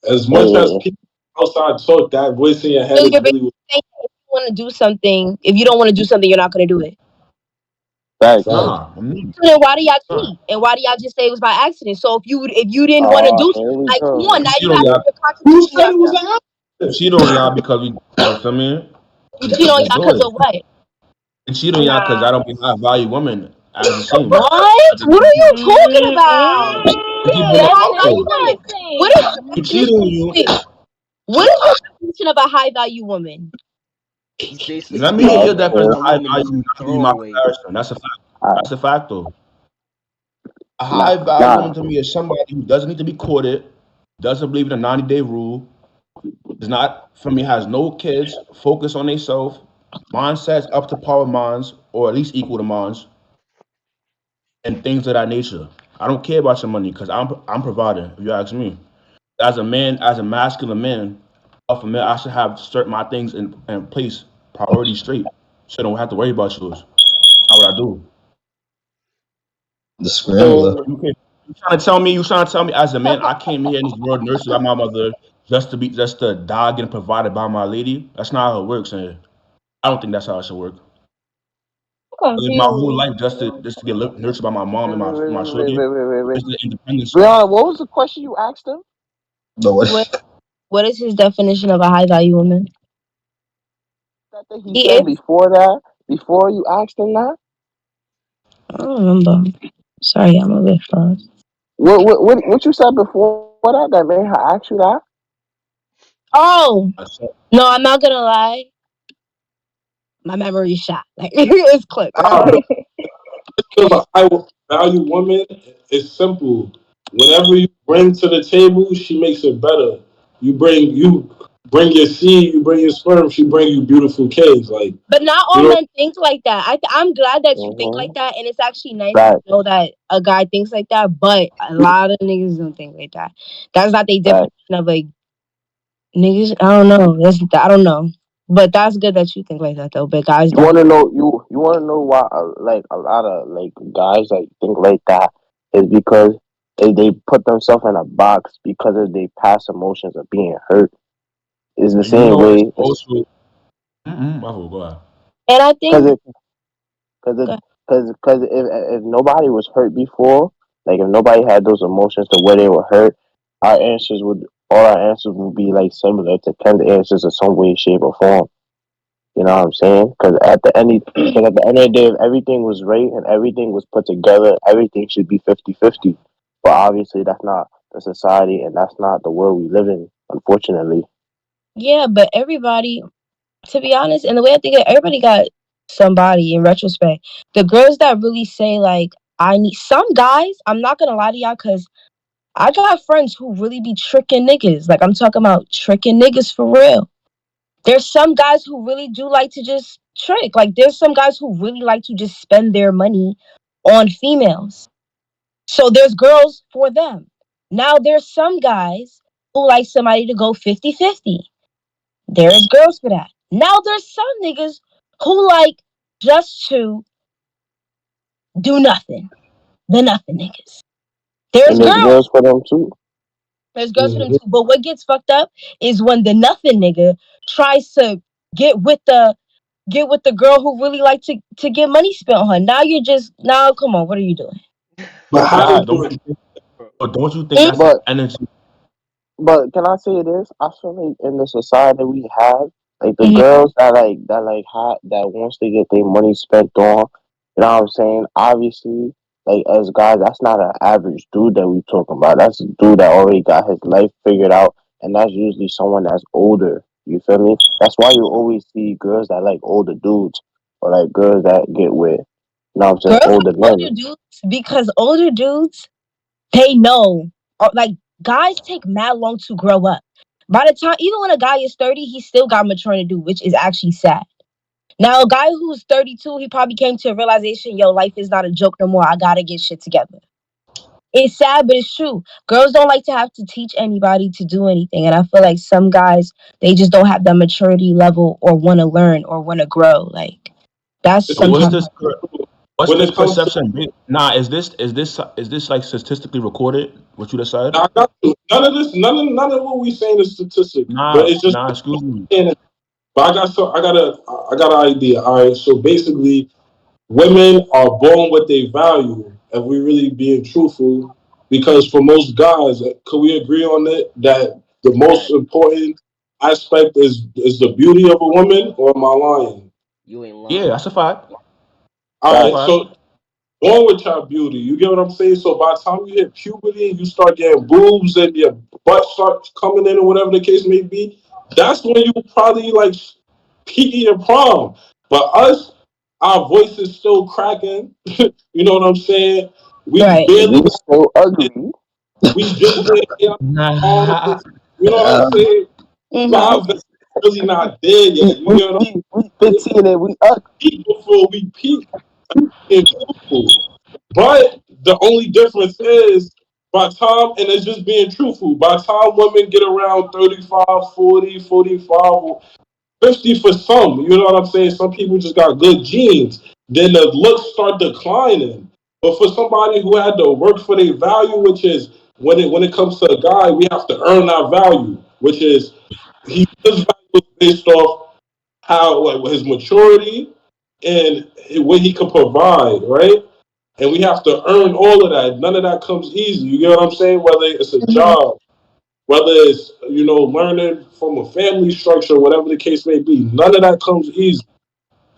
As much as Yeah, people outside talk, that voice in your So head is you're basically really what saying that if you want to do something, if you don't want to do something, you're not gonna do it. facts. facts. Nah, I'm not. So then why do y'all Nah. cheat? And why do y'all just say it was by accident? So if you didn't want to Oh, do here we like come on, go. now You cheat you on have to y'all. be Who contradicting said it was yourself. an You accident? cheat on y'all because we, you know what I mean? You cheat on Just y'all do because it. of what? You cheat on y'all because Nah. I don't be high value women as it seems. What? What are you talking Mm-mm. about? If he The been a That's high value couple, woman. What is disgusting. he your cheated definition? on you. Wait, what is your definition of a high value woman? He's basically Let me saying hear Okay. your like definition of a high woman value. is Not to be my throwaway. comparison. That's a fact. Uh, That's a fact, though. A nah, high value nah. woman to me is somebody who doesn't need to be courted, doesn't believe in the 90-day rule, is not, for me, has no kids, focus on themselves, mindsets up to par with mines, or at least equal to mines, and things of that nature. I don't care about your money because I'm providing, if you ask me. As a man, as a masculine man, alpha male, I should have certain my things in place, priorities straight. So I don't have to worry about yours. Not what I do. the scrambler. And You trying to tell me as a man, I came here in this world nurtured by my mother just to die getting provided by my lady? That's not how it works, and I don't think that's how it should work. I lived my whole Confused. life just to get nurtured by my mom and my shorty. wait. Just the independent stuff. Brianna, what was the question you asked him? No way. What What is his definition of a high value woman? That thing he He said is. before that? Before you asked him that? I don't remember. Sorry, I'm a bit fast. What you said before that made her ask you that? Oh I said, no, I'm not gonna lie. My memory is shot. Like it's clipped. How of a high value woman is simple. Whatever you bring to the table, she makes it better. You bring your seed, you bring your sperm, she bring you beautiful kids. Like But not you all know, men think like that. I'm glad that you think like Mm-hmm. that, and it's actually nice to Fact, know that a guy thinks like that. But a lot of niggas don't think like that. That's not their fact. definition of like niggas. I don't know. I don't know. But that's good that you think like that though. But guys You don't. want to know you want to know why like a lot of like guys like think like that is because they put themselves in a box because of their past emotions of being hurt. It's the and you same know it's way. It's also. My fault, go ahead. And I think because because because if nobody was hurt before, like if nobody had those emotions to where they were hurt, our answers would all our answers would be like similar to Ken's answers in some way, shape, or form. You know what I'm saying? Because at the end of the day, if everything was right and everything was put together, everything should be 50-50. But obviously, that's not the society and that's not the world we live in, unfortunately. yeah, but everybody, to be honest, and the way I think it, everybody got somebody in retrospect. The girls that really say like I need some guys. I'm not gonna lie to y'all because I got friends who really be tricking niggas. Like I'm talking about tricking niggas for real. There's some guys who really do like to just trick. Like there's some guys who really like to just spend their money on females. So there's girls for them. Now there's some guys who like somebody to go 50-50. There's girls for that. Now there's some niggas who like just to do nothing. The nothing niggas. There's And there's girls. girls for them too. There's girls for them mhm. too. But what gets fucked up is when the nothing nigga tries to get with the get with the girl who really like to get money spent on her. Now you're just now come on, what are you doing? But how Nah, they But do don't it? you think? Bro, But don't you think Mm, that's but energy? can I say this? I feel like in the society we have, like the mhm. girls that wants to get their money spent on, you know what I'm saying? Obviously, like as guys, that's not an average dude that we talking about. That's a dude that already got his life figured out, and that's usually someone that's older. You feel me? That's why you always see girls that like older dudes or like girls that get with, you know what I'm saying, Girls older like men. older dudes because older dudes they know or like guys take mad long to grow up. By the time even when a guy is 30, he still got maturing to do, which is actually sad. Now a guy who's 32, he probably came to a realization, yo, life is not a joke no more. I gotta get shit together. It's sad, but it's true. Girls don't like to have to teach anybody to do anything. And I feel like some guys, they just don't have that maturity level or want to learn or want to grow. Like, that's It's So what's just sometimes. this? What's when this it comes to perception? Nah, is this like statistically recorded? What you just said? I got none of this, none of what we saying is statistic, but it's just Nah. Excuse me. but I got an idea. All right, so basically, women are born with a value, if we really being truthful. Because for most guys, could we agree on it that the most fact, important aspect is the beauty of a woman, or am I lying? you ain't Yeah, lying. that's a fact. All That's a right, Facts. fact. so going with your beauty. You get what I'm saying? So by the time you hit puberty and you start getting boobs and your butt starts coming in or whatever the case may be, that's when you probably like peaking your prom. But us, our voice is still cracking. You know what I'm saying? We Right. barely We still ugly. we just getting out of Nah. college. You know what I'm saying? So Mm-hmm. our value is really not there We yet. You we get what I'm we saying? 15 and we ugly. Peak before we peak in beautiful. But the only difference is by time, and it's just being truthful, by time women get around 35, 40, 45, 50 for some, you know what I'm saying? Some people just got good genes. Then the looks start declining. But for somebody who had to work for their value, which is when it comes to a guy, we have to earn our value, which is his value is based off how like, his maturity and what he could provide, right? And we have to earn all of that. None of that comes easy. You get what I'm saying? Whether it's a job, whether it's learning from a family structure, whatever the case may be, none of that comes easy.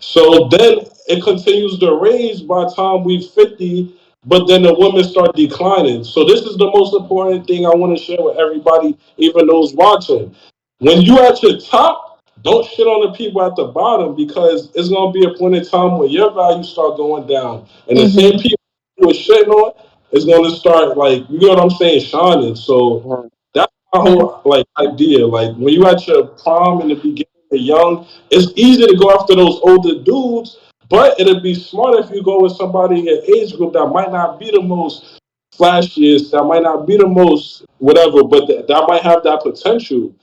So then it continues to raise by the time we 50, but then the women start declining. So this is the most important thing I want to share with everybody, even those watching. When you at your top, don't shit on the people at the bottom because it's gonna be a point in time where your values start going down. And the same Mm-hmm. people you were shitting on is gonna start like you know what I'm saying, shining. So Mhm. that's my Yeah. whole like idea. Like when you at your prime in the beginning, you're young, it's easy to go after those older dudes, but it'd be smart if you go with somebody in your age group that might not be the most flashiest, that might not be the most whatever, but that might have that potential.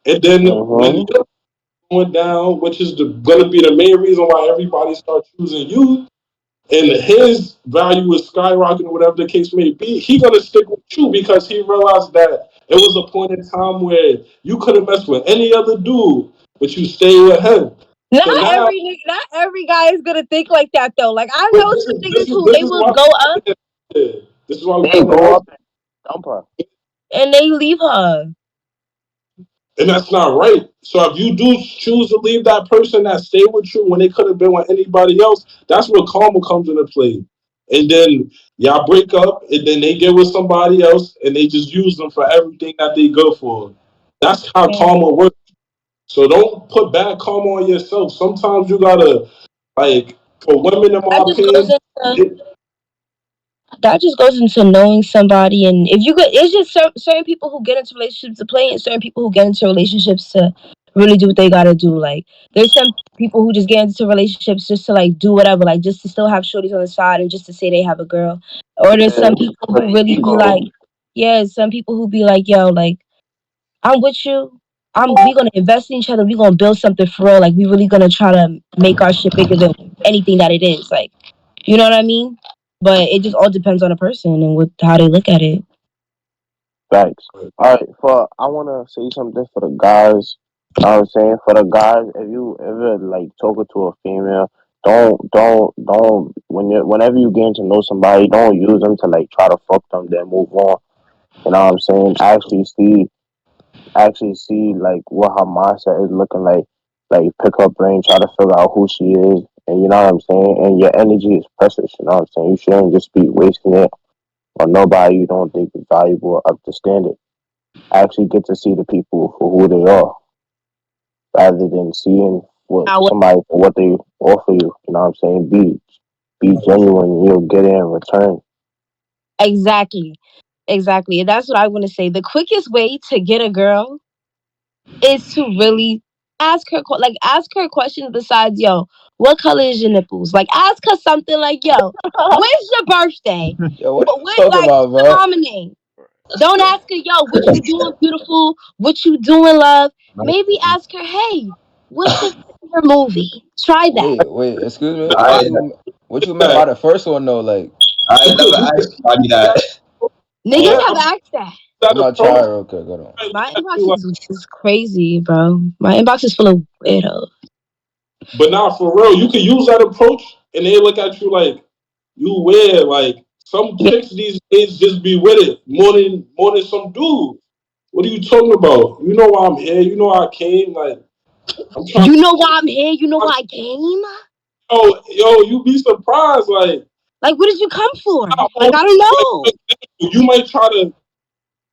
And then when Mhm. you're going down, which is going to be the main reason why everybody starts choosing you, and his value is skyrocketing, whatever the case may be, he gonna stick with you because he realized that it was a point in time where you could have messed with any other dude, but you stay with him. So now, Not every guy is gonna think like that though. Like I but know this some is niggas this is who this they is will why go up this is why we They come to go us, up and dump her. and they leave her. and that's not right. So if you do choose to leave that person that stayed with you when they could have been with anybody else, that's where karma comes into play. And then y'all break up, and then they get with somebody else, and they just use them for everything that they go for. That's how Yeah. karma works. So don't put bad karma on yourself. Sometimes you gotta like for women, in That my just goes opinion, into it, that just goes into knowing somebody, and if you get, it's just certain people who get into relationships to play, and certain people who get into relationships to really do what they gotta do. Like there's some people who just get into relationships just to like do whatever, like just to still have shorties on the side and just to say they have a girl. Or there's Yeah, some people for who the really be ego. like, yeah, some people who be like, yo, like I'm with you. We gonna invest in each other. We gonna build something for real. Like we really gonna try to make our shit bigger than anything that it is. Like you know what I mean? But it just all depends on the person and what how they look at it. Facts. All right, for I wanna say something for the guys. You know what I'm saying? For the guys, if you ever like talking to a female, don't whenever you getting to know somebody, don't use them to like try to fuck them, then move on. You know what I'm saying? Actually see like what her mindset is looking like pick her brain, try to figure out who she is, and you know what I'm saying. And your energy is precious. You know what I'm saying. You shouldn't just be wasting it on nobody you don't think is valuable or up to standard. Actually get to see the people for who they are, rather than seeing what Now, somebody for what they offer you. You know what I'm saying. Be genuine. You'll get it in return. exactly, exactly, and that's what I want to say. The quickest way to get a girl is to really ask her questions besides yo, what color is your nipples? Like ask her something like yo, when's your birthday? Yo, what are you What talking like about, what's your bro? mama name? Don't ask her, yo, what you doing, beautiful? What you doing, love? Maybe ask her, hey, what's your favorite movie? Try that. Wait, excuse me. I, What you meant by that. the first one though? Like, You I could never you could asked somebody that. use Niggas oh, have that, asked that. I'm not approach. trying real quick. Hold on. Right, look My at inbox you like, is crazy, bro. My inbox is full of weirdos. but not for real. You could use that approach, and they look at you like you weird. Like some Yeah. chicks these days just be with it more than some dudes. What are you talking about? You know why I'm here. You know why I came. Like I'm trying. You know why I'm here? You know why I came? Yo, you be surprised. Like Like, what did you come for? Not Like, only I don't know. you might try to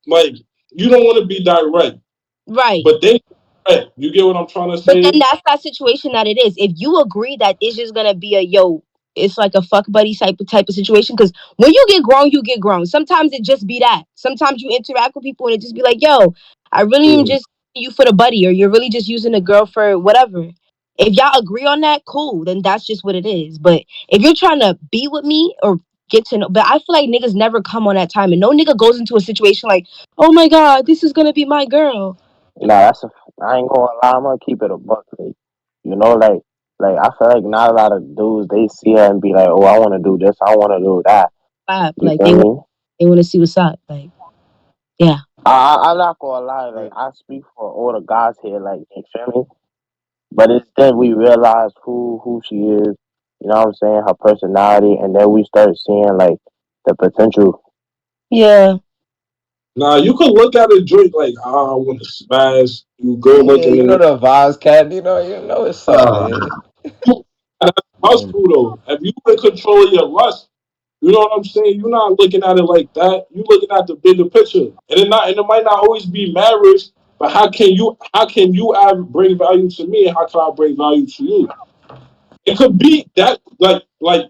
like you don't want to be direct, Right. but they direct. You get what I'm trying to But then say? that's that situation that it is. If you agree that it's just gonna be a yo, it's like a fuck buddy type of situation. Because when you get grown, you get grown. Sometimes it just be that. Sometimes you interact with people and it just be like, yo, I really am Yeah. just you for the buddy, or you're really just using a girl for whatever. If y'all agree on that, cool. Then that's just what it is. But if you're trying to be with me or get to know, but I feel like niggas never come on that time, and no nigga goes into a situation like, oh my god, this is gonna be my girl. Nah, I ain't gonna lie. I'm gonna keep it a buck. Like, like I feel like not a lot of dudes they see her and be like, oh, I want to do this, I want to do that. Vibe. You Like feel me? they want to see what's up. Like, yeah. I'm not gonna lie. Like Right. I speak for all the guys here. Like you feel me? But it's then we realize who she is. You know what I'm saying? Her personality, and then we start seeing like the potential. Yeah. Now you could look at a joint like, ah, I want to smash. You go Yeah, looking you in know the the vibes, cat. You know it's up, uh, man. that's Mm. lustful though. If you in control of your lust, you know what I'm saying? You're not looking at it like that. You're looking at the bigger picture, and it might not always be marriage. But how can you bring value to me, and how can I bring value to you? It could be that like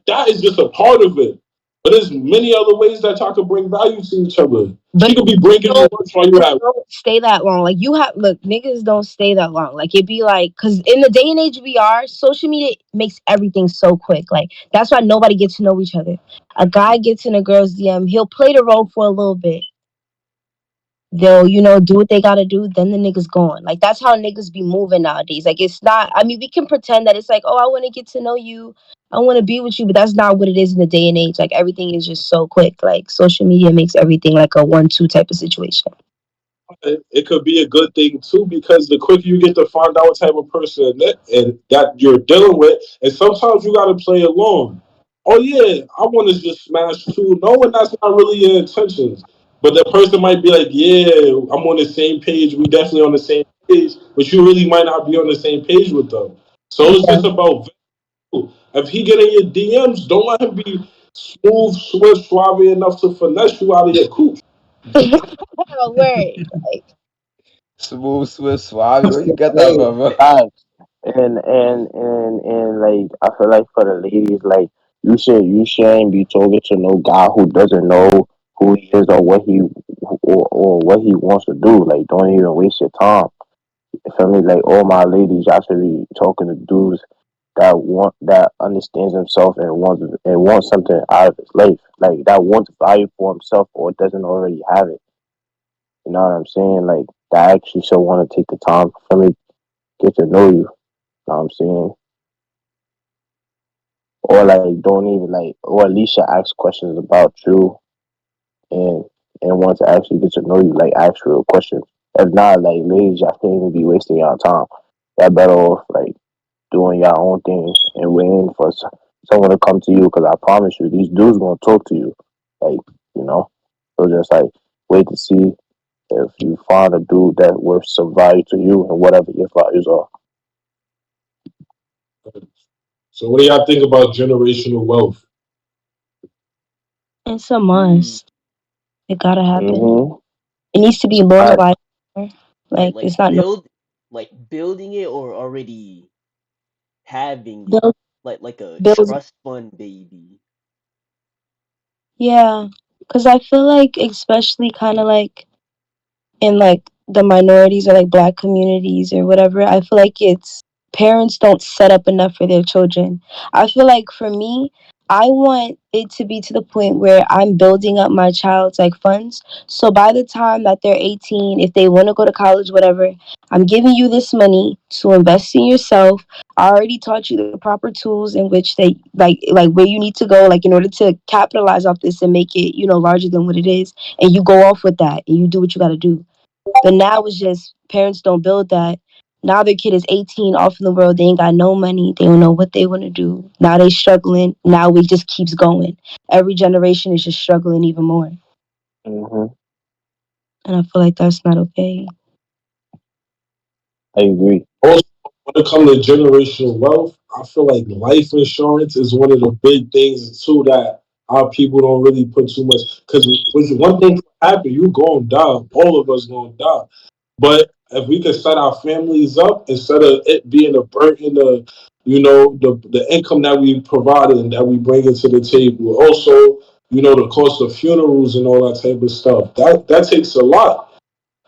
that is just a part of it. But there's many other ways that y'all could bring value to each other. But She could be bringing you lunch while you niggas at. don't stay that long. Like you have look, niggas don't stay that long. Like it be like, cause in the day and age we are, social media makes everything so quick. Like that's why nobody gets to know each other. A guy gets in a girl's DM, he'll play the role for a little bit. They'll, do what they gotta do, then the niggas gone. Like that's how niggas be moving nowadays. Like it's not, I mean, we can pretend that it's like, oh, I wanna get to know you, I wanna be with you, but that's not what it is in the day and age. Like everything is just so quick. Like social media makes everything like a 1-2 type of situation. It could be a good thing too because the quicker you get to find out what type of person that you're dealing with, and sometimes you got to play along. Oh yeah, I want to just smash too, knowing that's not really your intentions. But the person might be like, "Yeah, I'm on the same page. We definitely on the same page," but you really might not be on the same page with them. So it's Yeah. just about value. If he get in your DMs, don't let him be smooth, swift, suave enough to finesse you out of your cooch. Oh, word. Like, Smooth, swift, suave. Where you get that Hey, from, bro? facts. And like I feel like for the ladies, like you shouldn't be talking to no guy who doesn't know who he is or or what he wants to do. Like don't even waste your time. You feel me? Like all my ladies, y'all should be talking to dudes that understands himself and wants something out of his life. Like that wants value for himself or doesn't already have it. You know what I'm saying? Like that actually should want to take the time for me get to know you. You know what I'm saying? Or like don't even like or at least you ask questions about you and want to actually get to know you, like ask real questions. If not, like ladies, y'all can't even be wasting y'all time. Y'all better off like doing your own thing and waiting for someone to come to you. Because I promise you, these dudes gonna talk to you. Like you know, so just like wait to see if you find a dude that worth some value to you and whatever your values are. So what do y'all think about generational wealth? it's a Mm, must. It gotta happen. Mm-hmm. It needs to be Right. normalized. Like like it's not no building it or already having it, build like a build. trust fund baby. Yeah, because I feel like especially kind of like in like the minorities or like black communities or whatever, I feel like it's parents don't set up enough for their children. I feel like for me, I want it to be to the point where I'm building up my child's like funds. So by the time that they're 18, if they want to go to college, whatever, I'm giving you this money to invest in yourself. I already taught you the proper tools in which they like where you need to go, like in order to capitalize off this and make it, larger than what it is. And you go off with that and you do what you got to do. But now it's just parents don't build that. Now their kid is 18, off in the world. They ain't got no money. They don't know what they want to do. Now they struggling. Now it just keeps going. Every generation is just struggling even more. Mm-hmm. And I feel like that's not okay. I agree. Also, when it comes to generational wealth, I feel like life insurance is one of the big things too that our people don't really put too much, because one thing happen, you gonna die. All of us gonna die. But if we could set our families up instead of it being a burden, the income that we provided and that we bring into the table, also, the cost of funerals and all that type of stuff, that takes a lot.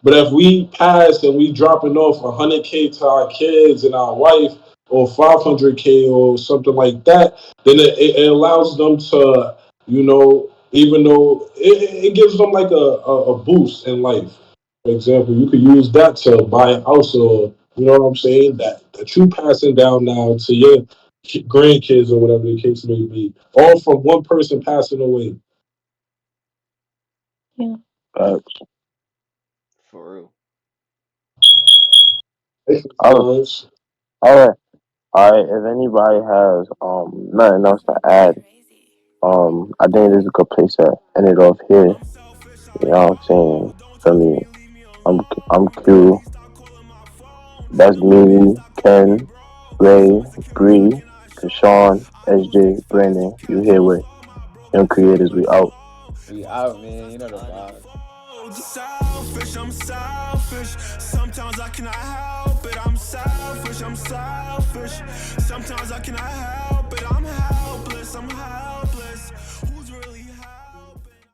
But if we pass and we dropping off 100K to our kids and our wife, or 500K or something like that, then it allows them to, even though it gives them like a boost in life. For example, you could use that to buy a house, or what I'm saying, that you passing down now to your grandkids or whatever the case may be, all from one person passing away. Yeah. Uh, For real. all right, all right. If anybody has nothing else to add, I think this is a good place to end it off here. You know what I'm saying? For me, I'm I'm Q. That's me, Ken, Ray, Bree, Kashawn, SJ, Brandon. You here with Young Creators? We out. We out, man. You know the vibe. Selfish, I'm selfish. Sometimes I cannot help it. I'm selfish, I'm selfish. Sometimes I cannot help it. I'm helpless, I'm helpless.